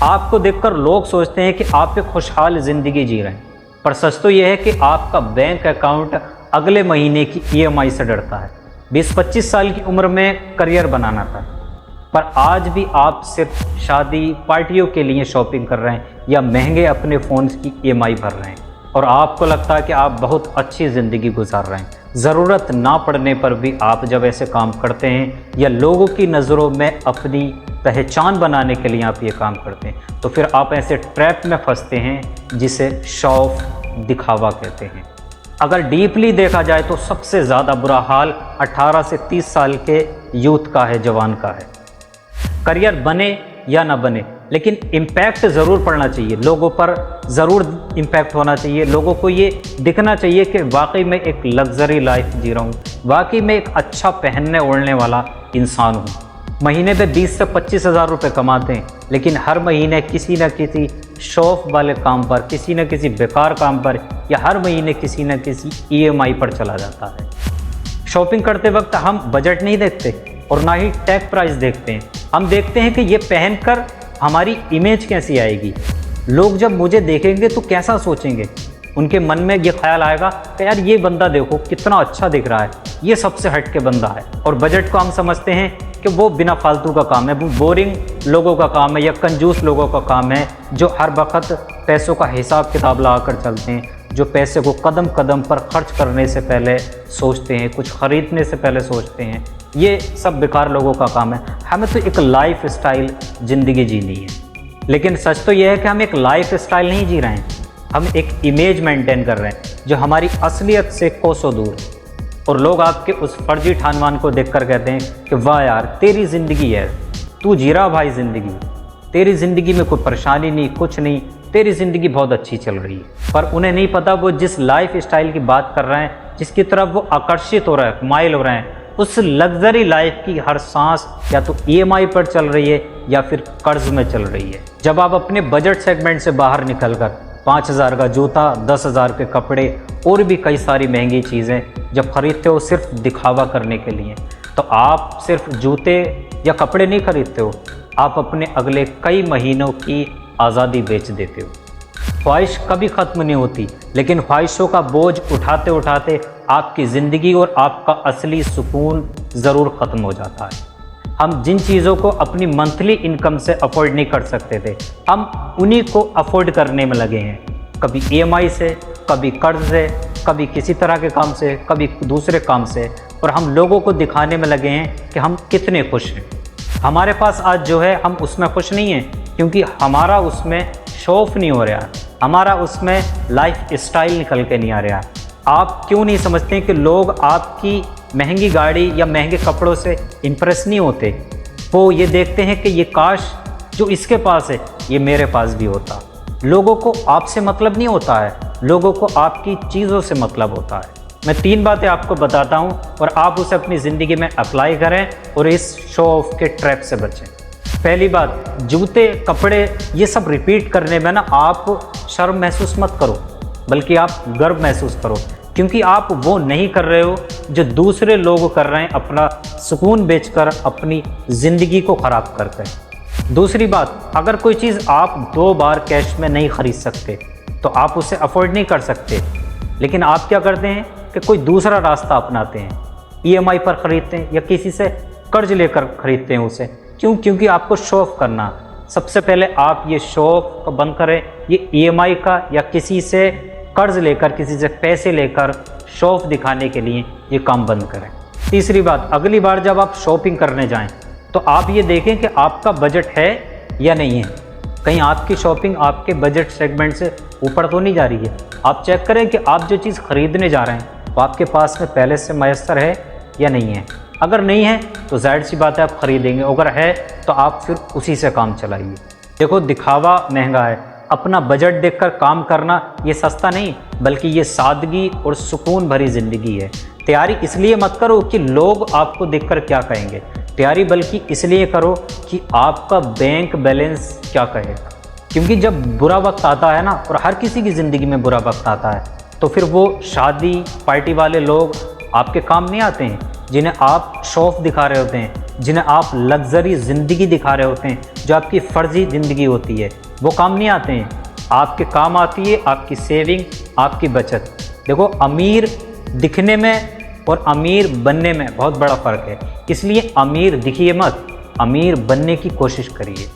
आपको देखकर लोग सोचते हैं कि आप एक खुशहाल ज़िंदगी जी रहे हैं, पर सच तो यह है कि आपका बैंक अकाउंट अगले महीने की ईएमआई से डरता है। 20-25 साल की उम्र में करियर बनाना था, पर आज भी आप सिर्फ शादी पार्टियों के लिए शॉपिंग कर रहे हैं या महंगे अपने फ़ोन की ईएमआई भर रहे हैं, और आपको लगता है कि आप बहुत अच्छी ज़िंदगी गुजार रहे हैं। ज़रूरत ना पड़ने पर भी आप जब ऐसे काम करते हैं या लोगों की नज़रों में अपनी पहचान बनाने के लिए आप ये काम करते हैं, तो फिर आप ऐसे ट्रैप में फंसते हैं जिसे शो ऑफ, दिखावा कहते हैं। अगर डीपली देखा जाए तो सबसे ज़्यादा बुरा हाल 18 से 30 साल के यूथ का है, जवान का है। करियर बने या ना बने, लेकिन इम्पैक्ट ज़रूर पड़ना चाहिए, लोगों पर ज़रूर इम्पैक्ट होना चाहिए। लोगों को ये दिखना चाहिए कि वाकई में एक लग्जरी लाइफ जी रहा हूँ, वाकई में एक अच्छा पहनने ओढ़ने वाला इंसान हूँ। महीने पे 20 से 25 हज़ार रुपये कमाते हैं, लेकिन हर महीने किसी न किसी शौक वाले काम पर, किसी न किसी बेकार काम पर, या हर महीने किसी न किसी ईएमआई पर चला जाता है। शॉपिंग करते वक्त हम बजट नहीं देखते और ना ही टैग प्राइस देखते हैं। हम देखते हैं कि ये पहनकर हमारी इमेज कैसी आएगी, लोग जब मुझे देखेंगे तो कैसा सोचेंगे। उनके मन में ये ख्याल आएगा कि यार ये बंदा देखो कितना अच्छा दिख रहा है, ये सबसे हटके बंदा है। और बजट को हम समझते हैं कि वो बिना फालतू का काम है, वो बोरिंग लोगों का काम है या कंजूस लोगों का काम है, जो हर वक्त पैसों का हिसाब किताब लगा कर चलते हैं, जो पैसे को कदम कदम पर खर्च करने से पहले सोचते हैं, कुछ ख़रीदने से पहले सोचते हैं। ये सब बेकार लोगों का काम है। हमें तो एक लाइफ स्टाइल ज़िंदगी जीनी है, लेकिन सच तो यह है कि हम एक लाइफ स्टाइल नहीं जी रहे हैं, हम एक इमेज मेंटेन कर रहे हैं जो हमारी असलियत से कोसों दूर है। और लोग आपके उस फर्जी ठानवान को देखकर कहते हैं कि वाह यार तेरी ज़िंदगी है, तू जी रहा भाई ज़िंदगी, तेरी ज़िंदगी में कोई परेशानी नहीं, कुछ नहीं, तेरी ज़िंदगी बहुत अच्छी चल रही है। पर उन्हें नहीं पता वो जिस लाइफ स्टाइल की बात कर रहे हैं, जिसकी तरफ वो आकर्षित हो रहा है, माइल हो रहे हैं, उस लग्जरी लाइफ की हर सांस या तो ईएमआई पर चल रही है या फिर कर्ज में चल रही है। जब आप अपने बजट सेगमेंट से बाहर निकलकर 5,000 का जूता, 10,000 के कपड़े और भी कई सारी महंगी चीज़ें जब खरीदते हो सिर्फ दिखावा करने के लिए, तो आप सिर्फ जूते या कपड़े नहीं खरीदते हो, आप अपने अगले कई महीनों की आज़ादी बेच देते हो। ख्वाहिश कभी ख़त्म नहीं होती, लेकिन ख्वाहिशों का बोझ उठाते उठाते आपकी ज़िंदगी और आपका असली सुकून ज़रूर ख़त्म हो जाता है। हम जिन चीज़ों को अपनी मंथली इनकम से अफोर्ड नहीं कर सकते थे, हम उन्हीं को अफोर्ड करने में लगे हैं, कभी ईएमआई से, कभी कर्ज से, कभी किसी तरह के काम से, कभी दूसरे काम से। और हम लोगों को दिखाने में लगे हैं कि हम कितने खुश हैं। हमारे पास आज जो है हम उसमें खुश नहीं हैं, क्योंकि हमारा उसमें शो ऑफ नहीं हो रहा, हमारा उसमें लाइफ स्टाइल निकल के नहीं आ रहा। आप क्यों नहीं समझते कि लोग आपकी महंगी गाड़ी या महंगे कपड़ों से इम्प्रेस नहीं होते? वो ये देखते हैं कि ये काश जो इसके पास है ये मेरे पास भी होता। लोगों को आपसे मतलब नहीं होता है, लोगों को आपकी चीज़ों से मतलब होता है। मैं 3 बातें आपको बताता हूँ और आप उसे अपनी ज़िंदगी में अप्लाई करें और इस शो ऑफ के ट्रैप से बचें। पहली बात, जूते, कपड़े ये सब रिपीट करने में ना आप शर्म महसूस मत करो, बल्कि आप गर्व महसूस करो, क्योंकि आप वो नहीं कर रहे हो जो दूसरे लोग कर रहे हैं, अपना सुकून बेचकर अपनी ज़िंदगी को ख़राब करके। दूसरी बात, अगर कोई चीज़ आप 2 बार कैश में नहीं ख़रीद सकते तो आप उसे अफोर्ड नहीं कर सकते, लेकिन आप क्या करते हैं कि कोई दूसरा रास्ता अपनाते हैं, ईएमआई पर ख़रीदते हैं या किसी से कर्ज लेकर ख़रीदते हैं उसे। क्यों? क्योंकि आपको शो ऑफ करना। सबसे पहले आप ये शो ऑफ बंद करें, ये ईएमआई का या किसी से कर्ज लेकर, किसी से पैसे लेकर शो ऑफ दिखाने के लिए ये काम बंद करें। तीसरी बात, अगली बार जब आप शॉपिंग करने जाएं तो आप ये देखें कि आपका बजट है या नहीं है, कहीं आपकी शॉपिंग आपके बजट सेगमेंट से ऊपर तो नहीं जा रही है। आप चेक करें कि आप जो चीज़ खरीदने जा रहे हैं वो आपके पास में पहले से मैसर है या नहीं है। अगर नहीं है तो जाहिर सी बात है आप ख़रीदेंगे, अगर है तो आप फिर उसी से काम चलाइए। देखो, दिखावा महंगा है, अपना बजट देखकर काम करना ये सस्ता नहीं, बल्कि ये सादगी और सुकून भरी ज़िंदगी है। तैयारी इसलिए मत करो कि लोग आपको देखकर क्या कहेंगे, तैयारी बल्कि इसलिए करो कि आपका बैंक बैलेंस क्या कहेगा। क्योंकि जब बुरा वक्त आता है ना, और हर किसी की ज़िंदगी में बुरा वक्त आता है, तो फिर वो शादी पार्टी वाले लोग आपके काम नहीं आते हैं। जिन्हें आप शो ऑफ दिखा रहे होते हैं, जिन्हें आप लग्जरी ज़िंदगी दिखा रहे होते हैं, जो आपकी फ़र्जी ज़िंदगी होती है, वो काम नहीं आते हैं। आपके काम आती है आपकी सेविंग, आपकी बचत। देखो, अमीर दिखने में और अमीर बनने में बहुत बड़ा फ़र्क है, इसलिए अमीर दिखिए मत, अमीर बनने की कोशिश करिए।